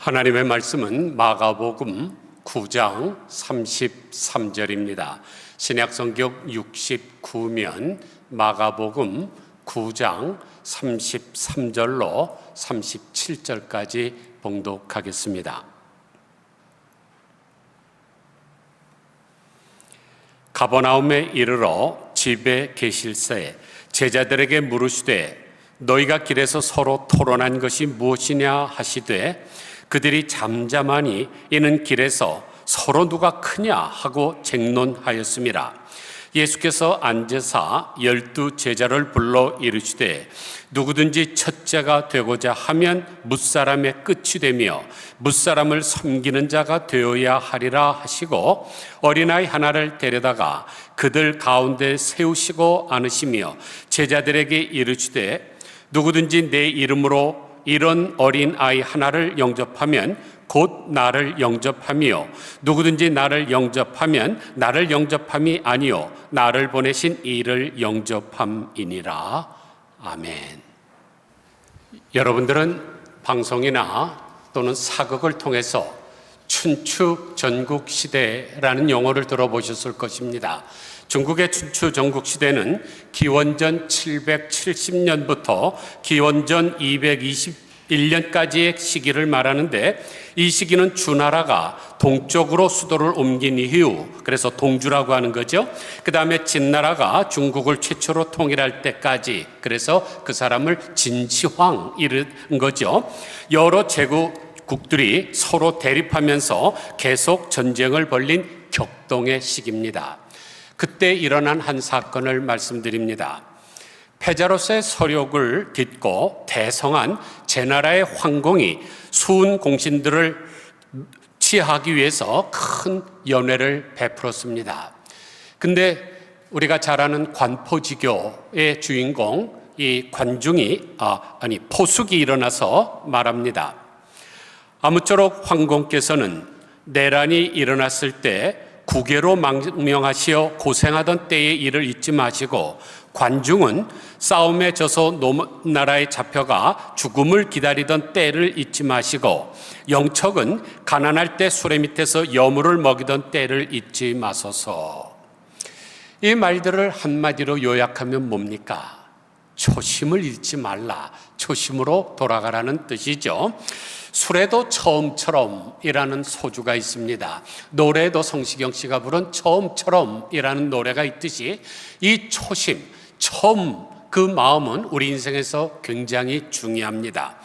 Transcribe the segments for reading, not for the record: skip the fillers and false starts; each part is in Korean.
하나님의 말씀은 마가복음 9장 33절입니다. 신약성경 69면 마가복음 9장 33절로 37절까지 봉독하겠습니다. 가버나움에 이르러 집에 계실새 제자들에게 물으시되 너희가 길에서 서로 토론한 것이 무엇이냐 하시되 그들이 잠잠하니 이는 길에서 서로 누가 크냐 하고 쟁론하였음이라. 예수께서 앉으사 12 제자를 불러 이르시되 누구든지 첫째가 되고자 하면 뭇사람의 끝이 되며 뭇사람을 섬기는 자가 되어야 하리라 하시고 어린아이 하나를 데려다가 그들 가운데 세우시고 안으시며 제자들에게 이르시되 누구든지 내 이름으로 이런 어린 아이 하나를 영접하면 곧 나를 영접하며 누구든지 나를 영접하면 나를 영접함이 아니요 나를 보내신 이를 영접함이니라. 아멘. 여러분들은 방송이나 또는 사극을 통해서 춘추 전국시대라는 용어를 들어보셨을 것입니다. 중국의 춘추 전국시대는 기원전 770년부터 기원전 221년까지의 시기를 말하는데 이 시기는 주나라가 동쪽으로 수도를 옮긴 이후, 그래서 동주라고 하는 거죠. 그 다음에 진나라가 중국을 최초로 통일할 때까지, 그래서 그 사람을 진시황 이른 거죠. 여러 제국들이 서로 대립하면서 계속 전쟁을 벌린 격동의 시기입니다. 그때 일어난 한 사건을 말씀드립니다. 패자로서의 서력을 딛고 대성한 제나라의 황공이 수훈 공신들을 치하하기 위해서 큰 연회를 베풀었습니다. 근데 우리가 잘 아는 관포지교의 주인공 이 포숙이 일어나서 말합니다. 아무쪼록 황공께서는 내란이 일어났을 때 국외로 망명하시어 고생하던 때의 일을 잊지 마시고 관중은 싸움에 져서 나라에 잡혀가 죽음을 기다리던 때를 잊지 마시고 영척은 가난할 때 수레 밑에서 여물을 먹이던 때를 잊지 마소서. 이 말들을 한마디로 요약하면 뭡니까? 초심을 잃지 말라, 초심으로 돌아가라는 뜻이죠. 술에도 처음처럼이라는 소주가 있습니다. 노래도 성시경 씨가 부른 처음처럼이라는 노래가 있듯이 이 초심, 처음, 그 마음은 우리 인생에서 굉장히 중요합니다.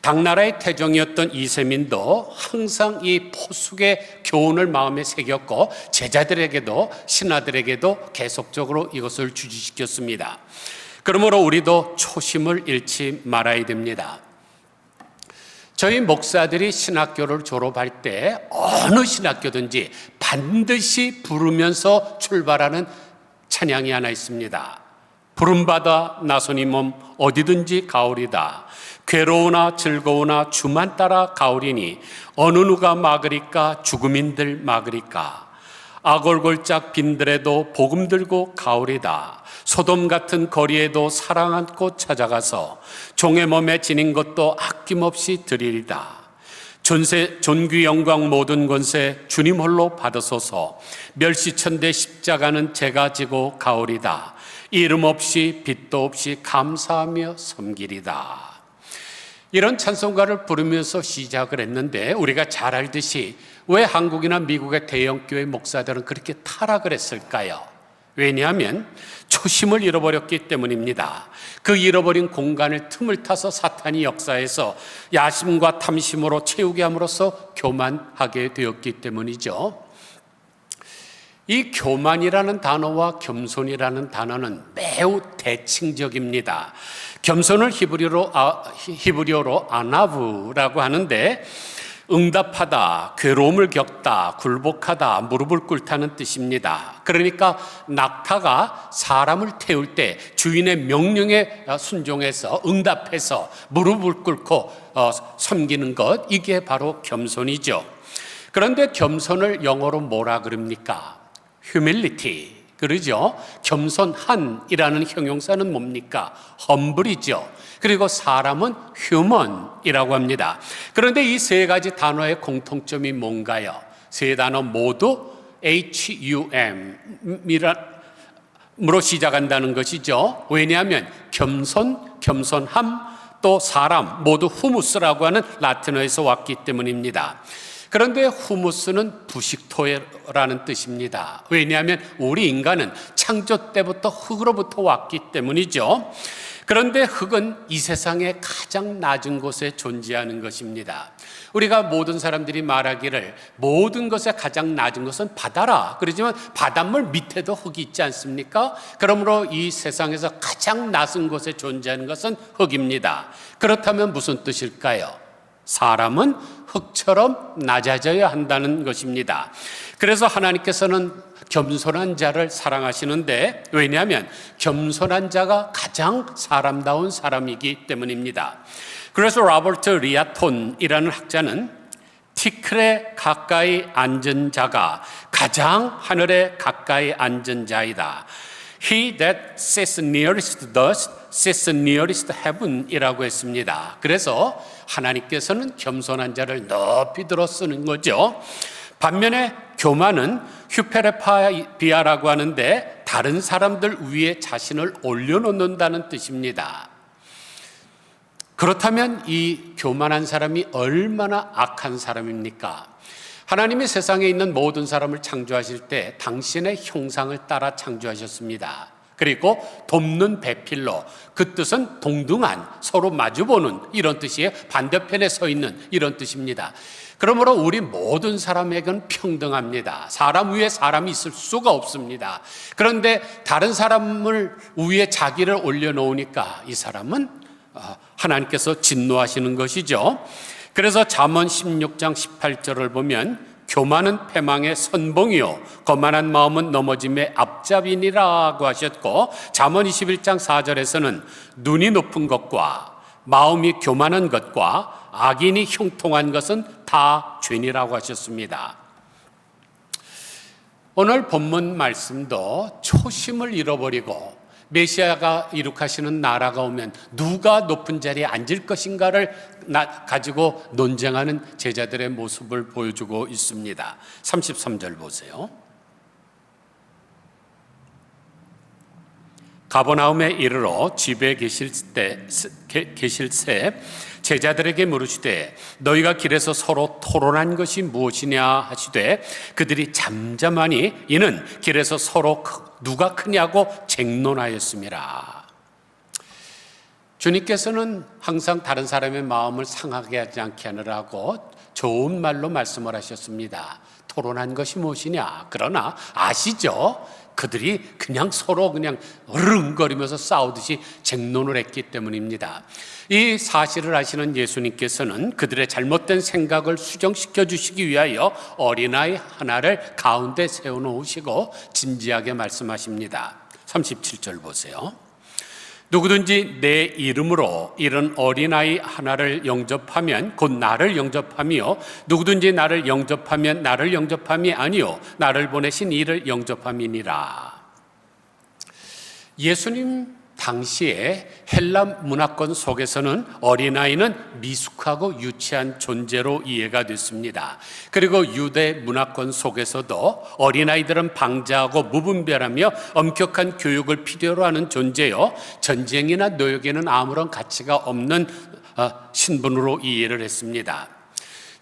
당나라의 태종이었던 이세민도 항상 이 포숙의 교훈을 마음에 새겼고 제자들에게도 신하들에게도 계속적으로 이것을 주지시켰습니다. 그러므로 우리도 초심을 잃지 말아야 됩니다. 저희 목사들이 신학교를 졸업할 때 어느 신학교든지 반드시 부르면서 출발하는 찬양이 하나 있습니다. 부름받아 나선이 몸 어디든지 가오리다. 괴로우나 즐거우나 주만 따라 가오리니 어느 누가 막으리까 죽음인들 막으리까. 아골골짝 빈들에도 복음 들고 가오리다. 소돔 같은 거리에도 사랑 안고 찾아가서 종의 몸에 지닌 것도 아낌없이 드리리다. 존귀 영광 모든 권세 주님 홀로 받으소서. 멸시천대 십자가는 제가 지고 가오리다. 이름 없이 빛도 없이 감사하며 섬기리다. 이런 찬송가를 부르면서 시작을 했는데 우리가 잘 알듯이 왜 한국이나 미국의 대형교회 목사들은 그렇게 타락을 했을까요? 왜냐하면 초심을 잃어버렸기 때문입니다. 그 잃어버린 공간을 틈을 타서 사탄이 역사해서 야심과 탐심으로 채우게 함으로써 교만하게 되었기 때문이죠. 이 교만이라는 단어와 겸손이라는 단어는 매우 대칭적입니다. 겸손을 히브리어로 아나브라고 하는데 응답하다, 괴로움을 겪다, 굴복하다, 무릎을 꿇다는 뜻입니다. 그러니까 낙타가 사람을 태울 때 주인의 명령에 순종해서 응답해서 무릎을 꿇고 섬기는 것, 이게 바로 겸손이죠. 그런데 겸손을 영어로 뭐라 그럽니까? humility, 그러죠? 겸손한이라는 형용사는 뭡니까? humble이죠. 그리고 사람은 human이라고 합니다. 그런데 이 세 가지 단어의 공통점이 뭔가요? 세 단어 모두 hum으로 시작한다는 것이죠. 왜냐하면 겸손, 겸손함, 또 사람 모두 후무스라고 하는 라틴어에서 왔기 때문입니다. 그런데 후무스는 부식토라는 뜻입니다. 왜냐하면 우리 인간은 창조 때부터 흙으로부터 왔기 때문이죠. 그런데 흙은 이 세상에 가장 낮은 곳에 존재하는 것입니다. 우리가 모든 사람들이 말하기를 모든 것에 가장 낮은 것은 바다라. 그러지만 바닷물 밑에도 흙이 있지 않습니까? 그러므로 이 세상에서 가장 낮은 곳에 존재하는 것은 흙입니다. 그렇다면 무슨 뜻일까요? 사람은 흙처럼 낮아져야 한다는 것입니다. 그래서 하나님께서는 겸손한 자를 사랑하시는데, 왜냐하면 겸손한 자가 가장 사람다운 사람이기 때문입니다. 그래서 로버트 리아톤이라는 학자는 티끌에 가까이 앉은 자가 가장 하늘에 가까이 앉은 자이다. He that sits nearest dust sits nearest heaven 이라고 했습니다. 그래서 하나님께서는 겸손한 자를 높이 들어 쓰는 거죠. 반면에 교만은 휴페레파비아라고 하는데 다른 사람들 위에 자신을 올려놓는다는 뜻입니다. 그렇다면 이 교만한 사람이 얼마나 악한 사람입니까? 하나님이 세상에 있는 모든 사람을 창조하실 때 당신의 형상을 따라 창조하셨습니다. 그리고 돕는 배필로, 그 뜻은 동등한, 서로 마주보는 이런 뜻이에요. 반대편에 서 있는 이런 뜻입니다. 그러므로 우리 모든 사람에게는 평등합니다. 사람 위에 사람이 있을 수가 없습니다. 그런데 다른 사람을 위에 자기를 올려놓으니까 이 사람은 하나님께서 진노하시는 것이죠. 그래서 잠언 16장 18절을 보면 교만은 패망의 선봉이요 거만한 마음은 넘어짐의 앞잡이니라고 하셨고, 잠언 21장 4절에서는 눈이 높은 것과 마음이 교만한 것과 악인이 형통한 것은 다 죄니라고 하셨습니다. 오늘 본문 말씀도 초심을 잃어버리고 메시아가 이룩하시는 나라가 오면 누가 높은 자리에 앉을 것인가를 가지고 논쟁하는 제자들의 모습을 보여주고 있습니다. 33절 보세요. 가버나움에 이르러 집에 계실 새 제자들에게 물으시되 너희가 길에서 서로 토론한 것이 무엇이냐 하시되 그들이 잠잠하니 이는 길에서 서로 누가 크냐고 쟁론하였음이라. 주님께서는 항상 다른 사람의 마음을 상하게 하지 않게 하느라고 좋은 말로 말씀을 하셨습니다. 토론한 것이 무엇이냐? 그러나 아시죠? 그들이 그냥 서로 그냥 으르렁거리면서 싸우듯이 쟁론을 했기 때문입니다. 이 사실을 아시는 예수님께서는 그들의 잘못된 생각을 수정시켜 주시기 위하여 어린아이 하나를 가운데 세워놓으시고 진지하게 말씀하십니다. 37절 보세요. 누구든지 내 이름으로 이런 어린아이 하나를 영접하면 곧 나를 영접하며 누구든지 나를 영접하면 나를 영접함이 아니요 나를 보내신 이를 영접함이니라. 예수님 당시에 헬라 문화권 속에서는 어린아이는 미숙하고 유치한 존재로 이해가 됐습니다. 그리고 유대 문화권 속에서도 어린아이들은 방자하고 무분별하며 엄격한 교육을 필요로 하는 존재요, 전쟁이나 노역에는 아무런 가치가 없는 신분으로 이해를 했습니다.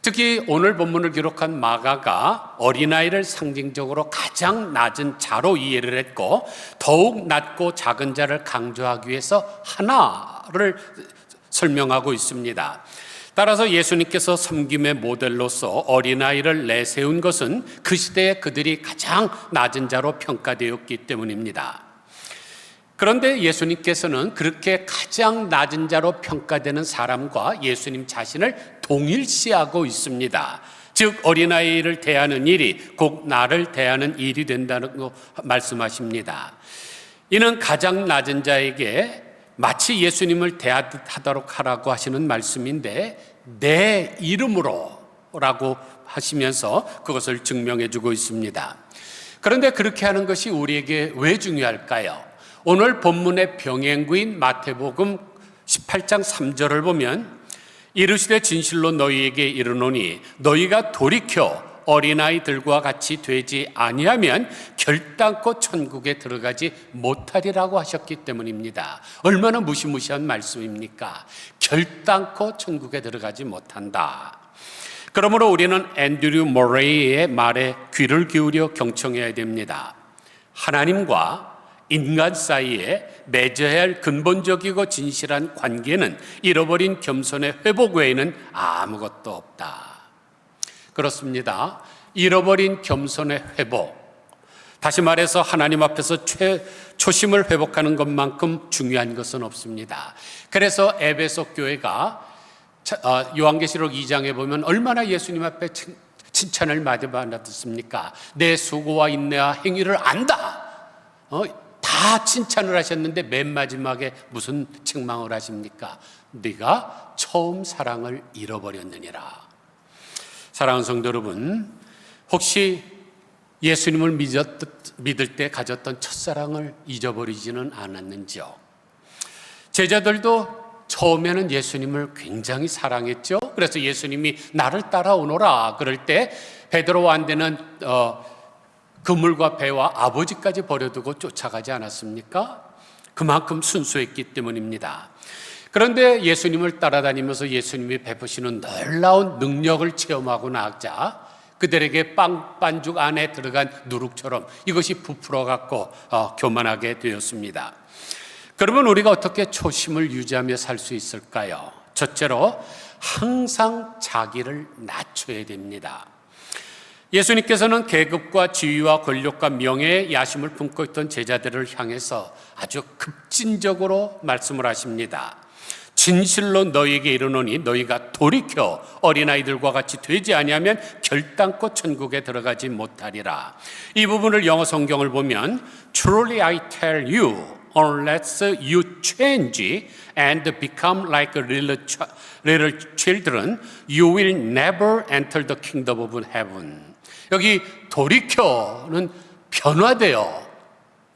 특히 오늘 본문을 기록한 마가가 어린아이를 상징적으로 가장 낮은 자로 이해를 했고, 더욱 낮고 작은 자를 강조하기 위해서 하나를 설명하고 있습니다. 따라서 예수님께서 섬김의 모델로서 어린아이를 내세운 것은 그 시대에 그들이 가장 낮은 자로 평가되었기 때문입니다. 그런데 예수님께서는 그렇게 가장 낮은 자로 평가되는 사람과 예수님 자신을 동일시하고 있습니다. 즉 어린아이를 대하는 일이 곧 나를 대하는 일이 된다는 거 말씀하십니다. 이는 가장 낮은 자에게 마치 예수님을 대하도록 하라고 하시는 말씀인데, 내 이름으로 라고 하시면서 그것을 증명해 주고 있습니다. 그런데 그렇게 하는 것이 우리에게 왜 중요할까요? 오늘 본문의 병행구인 마태복음 18장 3절을 보면 이르시되 진실로 너희에게 이르노니 너희가 돌이켜 어린아이들과 같이 되지 아니하면 결단코 천국에 들어가지 못하리라고 하셨기 때문입니다. 얼마나 무시무시한 말씀입니까? 결단코 천국에 들어가지 못한다. 그러므로 우리는 앤드류 모레이의 말에 귀를 기울여 경청해야 됩니다. 하나님과 인간 사이에 맺어야 할 근본적이고 진실한 관계는 잃어버린 겸손의 회복 외에는 아무것도 없다. 그렇습니다. 잃어버린 겸손의 회복. 다시 말해서 하나님 앞에서 초심을 회복하는 것만큼 중요한 것은 없습니다. 그래서 에베소 교회가 요한계시록 2장에 보면 얼마나 예수님 앞에 칭찬을 많이 받았습니까? 내 수고와 인내와 행위를 안다. 다 칭찬을 하셨는데 맨 마지막에 무슨 책망을 하십니까? 네가 처음 사랑을 잃어버렸느니라. 사랑하는 성도 여러분, 혹시 예수님을 믿을 때 가졌던 첫사랑을 잊어버리지는 않았는지요? 제자들도 처음에는 예수님을 굉장히 사랑했죠. 그래서 예수님이 나를 따라오너라 그럴 때 베드로와 안대는 그물과 배와 아버지까지 버려두고 쫓아가지 않았습니까? 그만큼 순수했기 때문입니다. 그런데 예수님을 따라다니면서 예수님이 베푸시는 놀라운 능력을 체험하고 나자 그들에게 빵반죽 안에 들어간 누룩처럼 이것이 부풀어갖고 교만하게 되었습니다. 그러면 우리가 어떻게 초심을 유지하며 살 수 있을까요? 첫째로 항상 자기를 낮춰야 됩니다. 예수님께서는 계급과 지위와 권력과 명예의 야심을 품고 있던 제자들을 향해서 아주 급진적으로 말씀을 하십니다. 진실로 너희에게 이르노니 너희가 돌이켜 어린아이들과 같이 되지 아니하면 결단코 천국에 들어가지 못하리라. 이 부분을 영어 성경을 보면 Truly I tell you, unless you change and become like little children, you will never enter the kingdom of heaven. 여기 돌이켜는 변화되어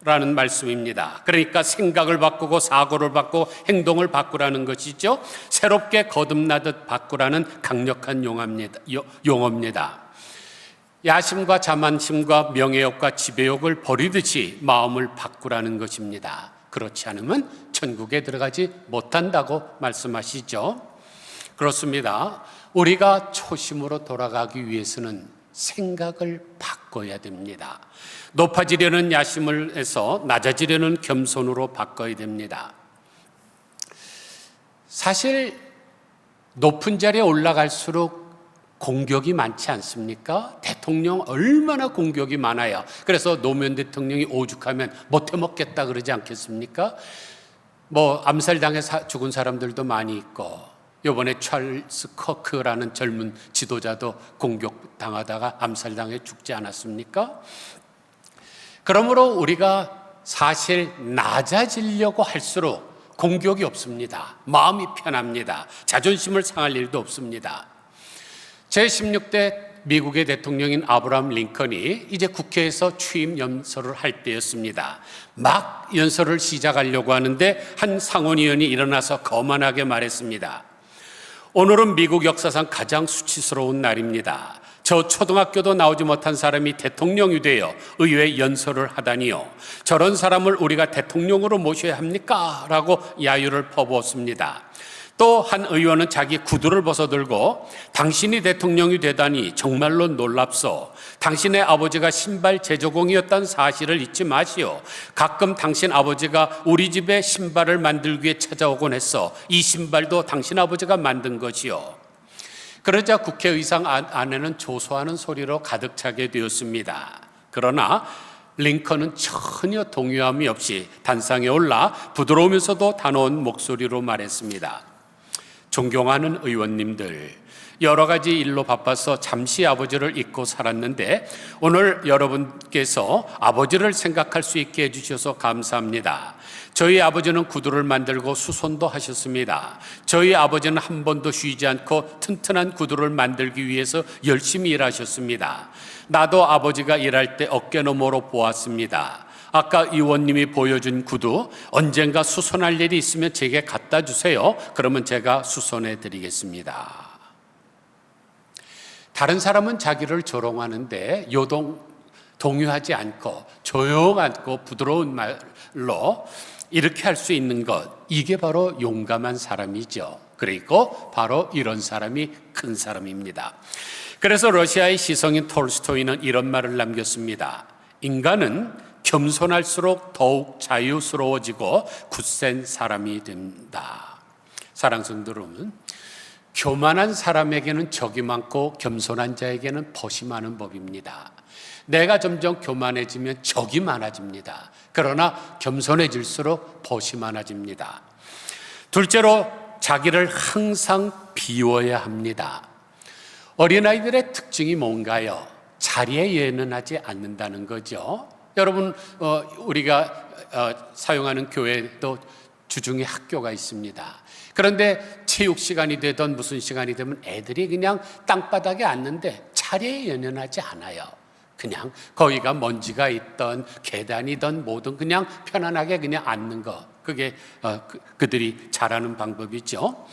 라는 말씀입니다. 그러니까 생각을 바꾸고 사고를 바꾸고 행동을 바꾸라는 것이죠. 새롭게 거듭나듯 바꾸라는 강력한 용어입니다. 야심과 자만심과 명예욕과 지배욕을 버리듯이 마음을 바꾸라는 것입니다. 그렇지 않으면 천국에 들어가지 못한다고 말씀하시죠. 그렇습니다. 우리가 초심으로 돌아가기 위해서는 생각을 바꿔야 됩니다. 높아지려는 야심을 해서 낮아지려는 겸손으로 바꿔야 됩니다. 사실 높은 자리에 올라갈수록 공격이 많지 않습니까? 대통령 얼마나 공격이 많아요. 그래서 노무현 대통령이 오죽하면 못해먹겠다 그러지 않겠습니까? 암살당해 죽은 사람들도 많이 있고 이번에 찰스 커크라는 젊은 지도자도 공격당하다가 암살당해 죽지 않았습니까? 그러므로 우리가 사실 낮아지려고 할수록 공격이 없습니다. 마음이 편합니다. 자존심을 상할 일도 없습니다. 제16대 미국의 대통령인 아브라함 링컨이 이제 국회에서 취임 연설을 할 때였습니다. 막 연설을 시작하려고 하는데 한 상원의원이 일어나서 거만하게 말했습니다. 오늘은 미국 역사상 가장 수치스러운 날입니다. 저 초등학교도 나오지 못한 사람이 대통령이 되어 의회 연설을 하다니요. 저런 사람을 우리가 대통령으로 모셔야 합니까? 라고 야유를 퍼부었습니다. 또 한 의원은 자기 구두를 벗어들고 당신이 대통령이 되다니 정말로 놀랍소. 당신의 아버지가 신발 제조공이었다는 사실을 잊지 마시오. 가끔 당신 아버지가 우리 집에 신발을 만들기 위해 찾아오곤 했어. 이 신발도 당신 아버지가 만든 것이요. 그러자 국회의상 안에는 조소하는 소리로 가득 차게 되었습니다. 그러나 링컨은 전혀 동요함이 없이 단상에 올라 부드러우면서도 단호한 목소리로 말했습니다. 존경하는 의원님들, 여러 가지 일로 바빠서 잠시 아버지를 잊고 살았는데 오늘 여러분께서 아버지를 생각할 수 있게 해주셔서 감사합니다. 저희 아버지는 구두를 만들고 수선도 하셨습니다. 저희 아버지는 한 번도 쉬지 않고 튼튼한 구두를 만들기 위해서 열심히 일하셨습니다. 나도 아버지가 일할 때 어깨너머로 보았습니다. 아까 의원님이 보여준 구두 언젠가 수선할 일이 있으면 제게 갖다 주세요. 그러면 제가 수선해 드리겠습니다. 다른 사람은 자기를 조롱하는데 동요하지 않고 조용하고 부드러운 말로 이렇게 할 수 있는 것, 이게 바로 용감한 사람이죠. 그리고 바로 이런 사람이 큰 사람입니다. 그래서 러시아의 시성인 톨스토이는 이런 말을 남겼습니다. 인간은 겸손할수록 더욱 자유스러워지고 굳센 사람이 된다. 사랑하는 성도 여러분, 교만한 사람에게는 적이 많고 겸손한 자에게는 벗이 많은 법입니다. 내가 점점 교만해지면 적이 많아집니다. 그러나 겸손해질수록 벗이 많아집니다. 둘째로 자기를 항상 비워야 합니다. 어린아이들의 특징이 뭔가요? 자리에 예능하지 않는다는 거죠. 여러분, 우리가 사용하는 교회도 주중에 학교가 있습니다. 그런데 체육 시간이 되든 무슨 시간이 되면 애들이 그냥 땅바닥에 앉는데 자리에 연연하지 않아요. 그냥 거기가 먼지가 있던 계단이든 뭐든 그냥 편안하게 그냥 앉는 거. 그게 그들이 잘하는 방법이죠.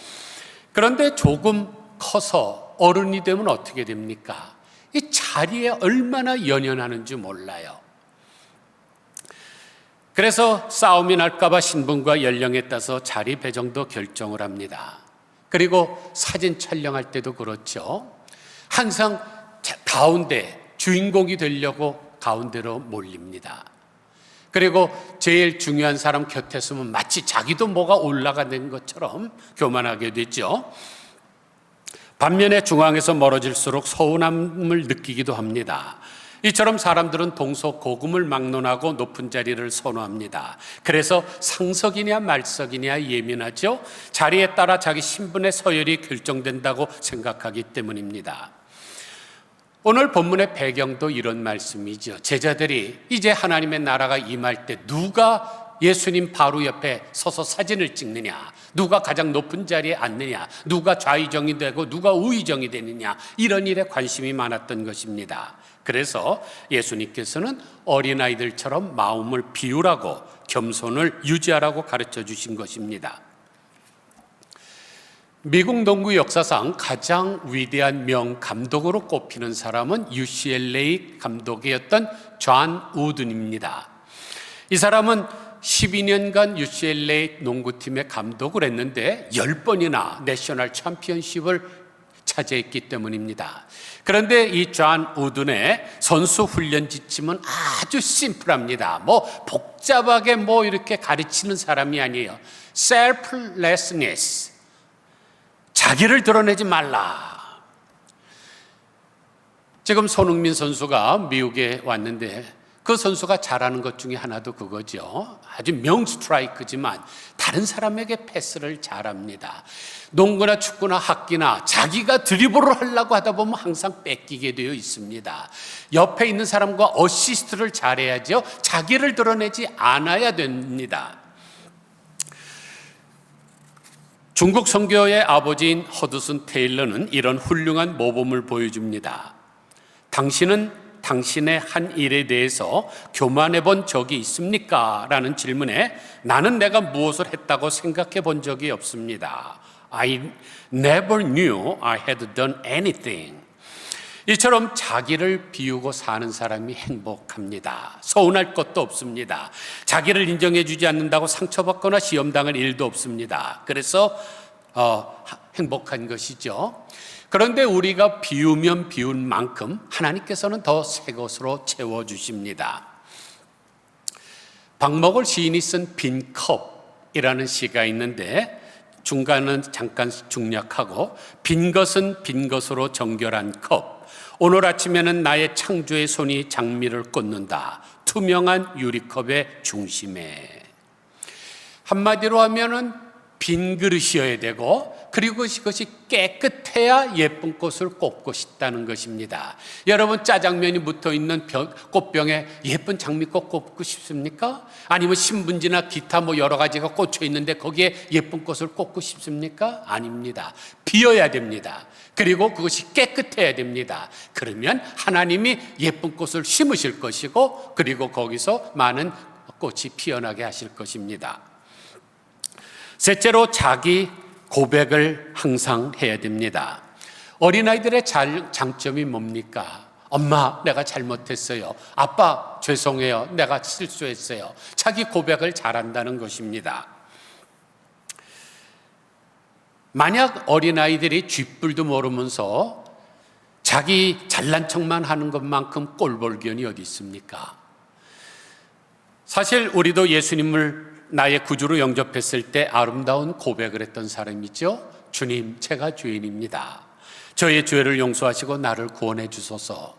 그런데 조금 커서 어른이 되면 어떻게 됩니까? 이 자리에 얼마나 연연하는지 몰라요. 그래서 싸움이 날까봐 신분과 연령에 따라서 자리 배정도 결정을 합니다. 그리고 사진 촬영할 때도 그렇죠. 항상 가운데 주인공이 되려고 가운데로 몰립니다. 그리고 제일 중요한 사람 곁에 서면 마치 자기도 뭐가 올라가는 것처럼 교만하게 되죠. 반면에 중앙에서 멀어질수록 서운함을 느끼기도 합니다. 이처럼 사람들은 동서고금을 막론하고 높은 자리를 선호합니다. 그래서 상석이냐 말석이냐 예민하죠. 자리에 따라 자기 신분의 서열이 결정된다고 생각하기 때문입니다. 오늘 본문의 배경도 이런 말씀이죠. 제자들이 이제 하나님의 나라가 임할 때 누가 예수님 바로 옆에 서서 사진을 찍느냐, 누가 가장 높은 자리에 앉느냐, 누가 좌의정이 되고 누가 우의정이 되느냐, 이런 일에 관심이 많았던 것입니다. 그래서 예수님께서는 어린아이들처럼 마음을 비우라고, 겸손을 유지하라고 가르쳐 주신 것입니다. 미국 농구 역사상 가장 위대한 명감독으로 꼽히는 사람은 UCLA 감독이었던 존 우든입니다. 이 사람은 12년간 UCLA 농구팀의 감독을 했는데 10번이나 내셔널 챔피언십을 차지했기 때문입니다. 그런데 이 존 우든의 선수 훈련 지침은 아주 심플합니다. 뭐 복잡하게 뭐 이렇게 가르치는 사람이 아니에요. selflessness, 자기를 드러내지 말라. 지금 손흥민 선수가 미국에 왔는데 그 선수가 잘하는 것 중에 하나도 그거죠. 아주 명 스트라이크지만 다른 사람에게 패스를 잘합니다. 농구나 축구나 학기나 자기가 드리블을 하려고 하다 보면 항상 뺏기게 되어 있습니다. 옆에 있는 사람과 어시스트를 잘해야죠. 자기를 드러내지 않아야 됩니다. 중국 선교의 아버지인 허드슨 테일러는 이런 훌륭한 모범을 보여줍니다. 당신은 당신의 한 일에 대해서 교만해 본 적이 있습니까? 라는 질문에 나는 내가 무엇을 했다고 생각해 본 적이 없습니다. I never knew I had done anything. 이처럼 자기를 비우고 사는 사람이 행복합니다. 서운할 것도 없습니다. 자기를 인정해 주지 않는다고 상처받거나 시험당할 일도 없습니다. 그래서 행복한 것이죠. 그런데 우리가 비우면 비운 만큼 하나님께서는 더 새 것으로 채워주십니다. 박목월 시인이 쓴 빈 컵이라는 시가 있는데 중간은 잠깐 중략하고 빈 것은 빈 것으로 정결한 컵, 오늘 아침에는 나의 창조의 손이 장미를 꽂는다. 투명한 유리컵의 중심에. 한마디로 하면은 빈 그릇이어야 되고, 그리고 그것이 깨끗해야 예쁜 꽃을 꽂고 싶다는 것입니다. 여러분, 짜장면이 묻어있는 꽃병에 예쁜 장미꽃 꽂고 싶습니까? 아니면 신문지나 기타 여러 가지가 꽂혀 있는데 거기에 예쁜 꽃을 꽂고 싶습니까? 아닙니다. 비어야 됩니다. 그리고 그것이 깨끗해야 됩니다. 그러면 하나님이 예쁜 꽃을 심으실 것이고, 그리고 거기서 많은 꽃이 피어나게 하실 것입니다. 셋째로, 자기 고백을 항상 해야 됩니다. 어린아이들의 장점이 뭡니까? 엄마, 내가 잘못했어요. 아빠, 죄송해요. 내가 실수했어요. 자기 고백을 잘한다는 것입니다. 만약 어린아이들이 쥐뿔도 모르면서 자기 잘난 척만 하는 것만큼 꼴볼견이 어디 있습니까? 사실 우리도 예수님을 나의 구주로 영접했을 때 아름다운 고백을 했던 사람이죠. 주님, 제가 죄인입니다. 저의 죄를 용서하시고 나를 구원해 주소서.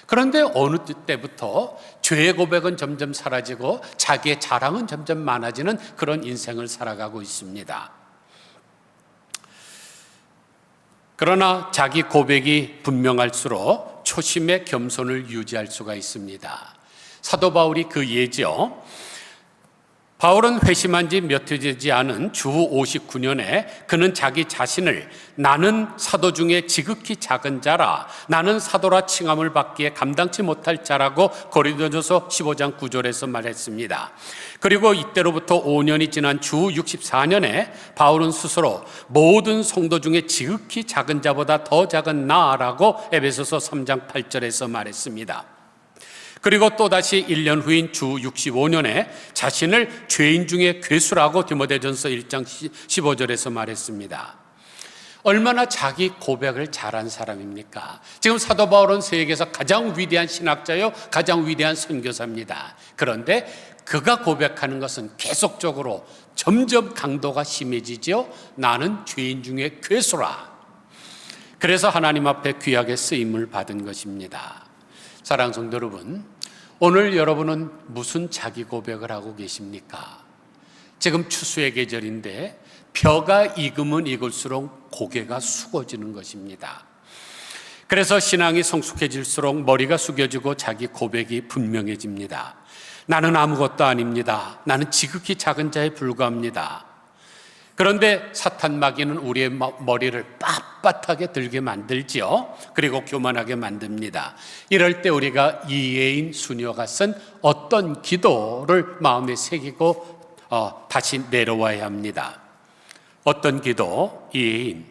그런데 어느 때부터 죄의 고백은 점점 사라지고 자기의 자랑은 점점 많아지는 그런 인생을 살아가고 있습니다. 그러나 자기 고백이 분명할수록 초심의 겸손을 유지할 수가 있습니다. 사도 바울이 그 예죠. 바울은 회심한 지 몇 해 되지 않은 주 59년에 그는 자기 자신을 나는 사도 중에 지극히 작은 자라, 나는 사도라 칭함을 받기에 감당치 못할 자라고 고린도전서 15장 9절에서 말했습니다. 그리고 이때로부터 5년이 지난 주 64년에 바울은 스스로 모든 성도 중에 지극히 작은 자보다 더 작은 나라고 에베소서 3장 8절에서 말했습니다. 그리고 또다시 1년 후인 주 65년에 자신을 죄인 중에 괴수라고 디모데전서 1장 15절에서 말했습니다. 얼마나 자기 고백을 잘한 사람입니까? 지금 사도 바울은 세계에서 가장 위대한 신학자요, 가장 위대한 선교사입니다. 그런데 그가 고백하는 것은 계속적으로 점점 강도가 심해지죠. 나는 죄인 중에 괴수라. 그래서 하나님 앞에 귀하게 쓰임을 받은 것입니다. 사랑하는 성도 여러분, 오늘 여러분은 무슨 자기 고백을 하고 계십니까? 지금 추수의 계절인데 벼가 익으면 익을수록 고개가 숙어지는 것입니다. 그래서 신앙이 성숙해질수록 머리가 숙여지고 자기 고백이 분명해집니다. 나는 아무것도 아닙니다. 나는 지극히 작은 자에 불과합니다. 그런데 사탄 마귀는 우리의 머리를 빳빳하게 들게 만들지요. 그리고 교만하게 만듭니다. 이럴 때 우리가 이예인 수녀가 쓴 어떤 기도를 마음에 새기고 다시 내려와야 합니다. 어떤 기도? 이예인.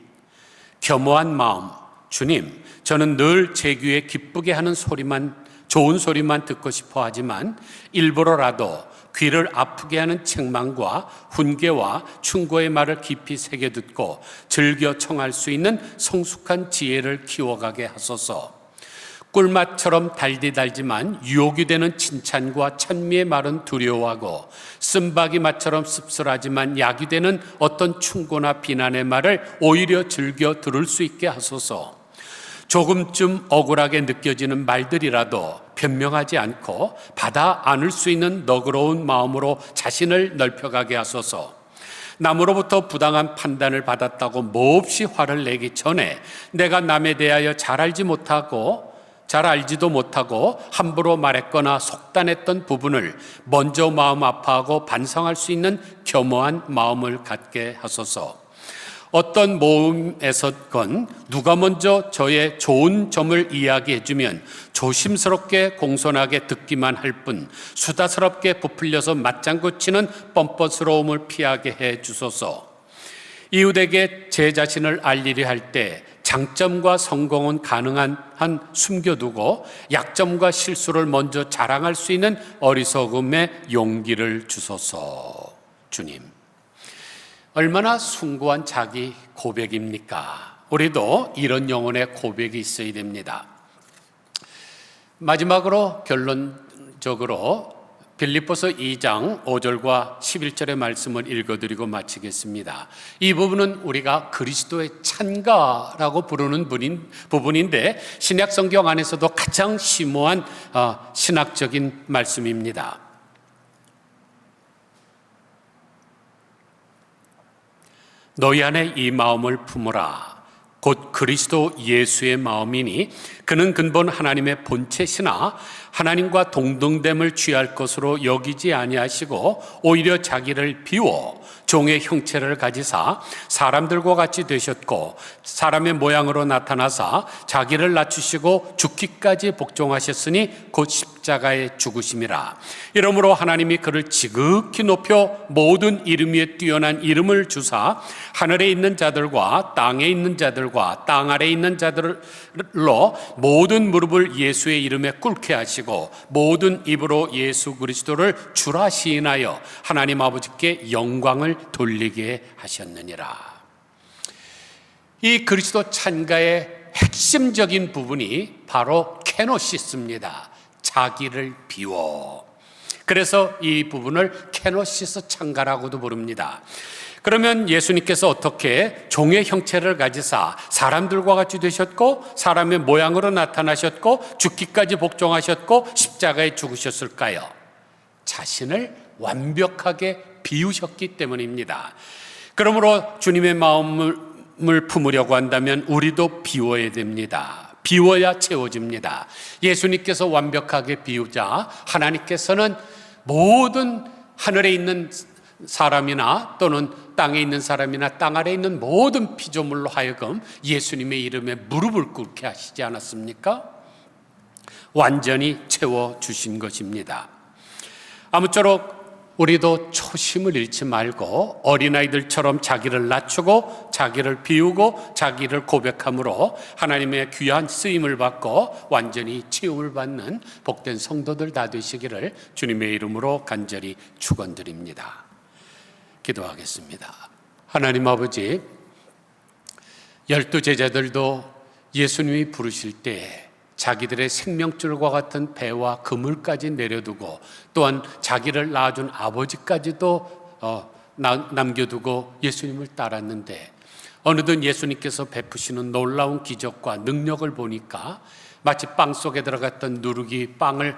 겸허한 마음. 주님, 저는 늘 제 귀에 기쁘게 하는 소리만, 좋은 소리만 듣고 싶어 하지만 일부러라도 귀를 아프게 하는 책망과 훈계와 충고의 말을 깊이 새겨 듣고 즐겨 청할 수 있는 성숙한 지혜를 키워가게 하소서. 꿀맛처럼 달디달지만 유혹이 되는 칭찬과 찬미의 말은 두려워하고 쓴바기 맛처럼 씁쓸하지만 약이 되는 어떤 충고나 비난의 말을 오히려 즐겨 들을 수 있게 하소서. 조금쯤 억울하게 느껴지는 말들이라도 변명하지 않고 받아 안을 수 있는 너그러운 마음으로 자신을 넓혀가게 하소서. 남으로부터 부당한 판단을 받았다고 몹시 화를 내기 전에 내가 남에 대하여 잘 알지도 못하고 함부로 말했거나 속단했던 부분을 먼저 마음 아파하고 반성할 수 있는 겸허한 마음을 갖게 하소서. 어떤 모임에서건 누가 먼저 저의 좋은 점을 이야기해주면 조심스럽게 공손하게 듣기만 할 뿐 수다스럽게 부풀려서 맞장구 치는 뻔뻔스러움을 피하게 해 주소서. 이웃에게 제 자신을 알리려 할 때 장점과 성공은 가능한 한 숨겨두고 약점과 실수를 먼저 자랑할 수 있는 어리석음의 용기를 주소서. 주님, 얼마나 숭고한 자기 고백입니까? 우리도 이런 영혼의 고백이 있어야 됩니다. 마지막으로 결론적으로 빌립보서 2장 5절과 11절의 말씀을 읽어드리고 마치겠습니다. 이 부분은 우리가 그리스도의 찬가라고 부르는 부분인데 신약 성경 안에서도 가장 심오한 신학적인 말씀입니다. 너희 안에 이 마음을 품으라. 곧 그리스도 예수의 마음이니 그는 근본 하나님의 본체시나 하나님과 동등됨을 취할 것으로 여기지 아니하시고 오히려 자기를 비워 종의 형체를 가지사 사람들과 같이 되셨고 사람의 모양으로 나타나사 자기를 낮추시고 죽기까지 복종하셨으니 곧 십자가에 죽으심이라. 이러므로 하나님이 그를 지극히 높여 모든 이름 위에 뛰어난 이름을 주사 하늘에 있는 자들과 땅에 있는 자들과 땅 아래에 있는 자들로 모든 무릎을 예수의 이름에 꿇게 하시고 모든 입으로 예수 그리스도를 주라 시인하여 하나님 아버지께 영광을 돌리게 하셨느니라. 이 그리스도 찬가의 핵심적인 부분이 바로 케노시스입니다. 자기를 비워. 그래서 이 부분을 케노시스 찬가라고도 부릅니다. 그러면 예수님께서 어떻게 종의 형체를 가지사 사람들과 같이 되셨고 사람의 모양으로 나타나셨고 죽기까지 복종하셨고 십자가에 죽으셨을까요? 자신을 완벽하게 비우셨기 때문입니다. 그러므로 주님의 마음을 품으려고 한다면 우리도 비워야 됩니다. 비워야 채워집니다. 예수님께서 완벽하게 비우자 하나님께서는 모든 하늘에 있는 사람이나 또는 땅에 있는 사람이나 땅 아래에 있는 모든 피조물로 하여금 예수님의 이름에 무릎을 꿇게 하시지 않았습니까? 완전히 채워주신 것입니다. 아무쪼록 우리도 초심을 잃지 말고 어린아이들처럼 자기를 낮추고 자기를 비우고 자기를 고백함으로 하나님의 귀한 쓰임을 받고 완전히 치유를 받는 복된 성도들 다 되시기를 주님의 이름으로 간절히 축원드립니다. 기도하겠습니다. 하나님 아버지, 12 제자들도 예수님이 부르실 때 자기들의 생명줄과 같은 배와 그물까지 내려두고 또한 자기를 낳아준 아버지까지도 남겨두고 예수님을 따랐는데 어느덧 예수님께서 베푸시는 놀라운 기적과 능력을 보니까 마치 빵 속에 들어갔던 누룩이 빵을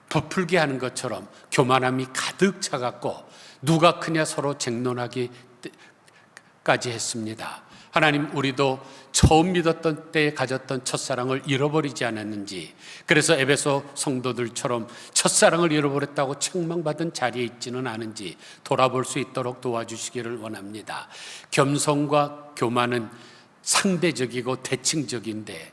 부풀게 하는 것처럼 교만함이 가득 차갖고 누가 크냐 서로 쟁론하기까지 했습니다. 하나님, 우리도 처음 믿었던 때에 가졌던 첫사랑을 잃어버리지 않았는지, 그래서 에베소 성도들처럼 첫사랑을 잃어버렸다고 책망받은 자리에 있지는 않은지 돌아볼 수 있도록 도와주시기를 원합니다. 겸손과 교만은 상대적이고 대칭적인데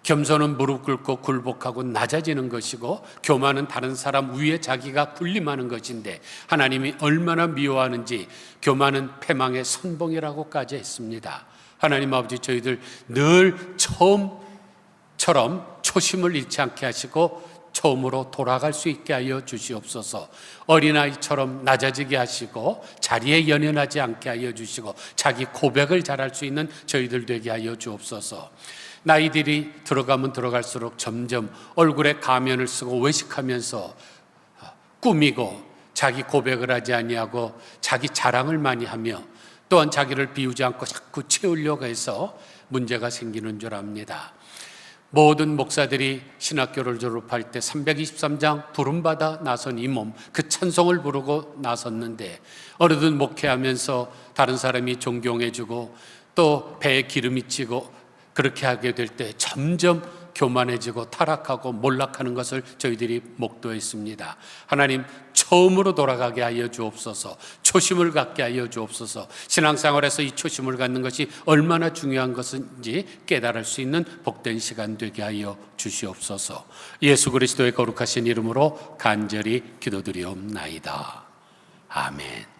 겸손은 무릎 꿇고 굴복하고 낮아지는 것이고 교만은 다른 사람 위에 자기가 군림하는 것인데 하나님이 얼마나 미워하는지 교만은 패망의 선봉이라고까지 했습니다. 하나님 아버지, 저희들 늘 처음처럼 초심을 잃지 않게 하시고 처음으로 돌아갈 수 있게 하여 주시옵소서. 어린아이처럼 낮아지게 하시고 자리에 연연하지 않게 하여 주시고 자기 고백을 잘할 수 있는 저희들 되게 하여 주옵소서. 나이들이 들어가면 들어갈수록 점점 얼굴에 가면을 쓰고 외식하면서 꾸미고 자기 고백을 하지 아니하고 자기 자랑을 많이 하며 또한 자기를 비우지 않고 자꾸 채우려고 해서 문제가 생기는 줄 압니다. 모든 목사들이 신학교를 졸업할 때 323장 부름받아 나선 이 몸, 그 찬송을 부르고 나섰는데 어느덧 목회하면서 다른 사람이 존경해주고 또 배에 기름이 찌고 그렇게 하게 될 때 점점 교만해지고 타락하고 몰락하는 것을 저희들이 목도했습니다. 하나님, 처음으로 돌아가게 하여 주옵소서. 초심을 갖게 하여 주옵소서. 신앙생활에서 이 초심을 갖는 것이 얼마나 중요한 것인지 깨달을 수 있는 복된 시간 되게 하여 주시옵소서. 예수 그리스도의 거룩하신 이름으로 간절히 기도드리옵나이다. 아멘.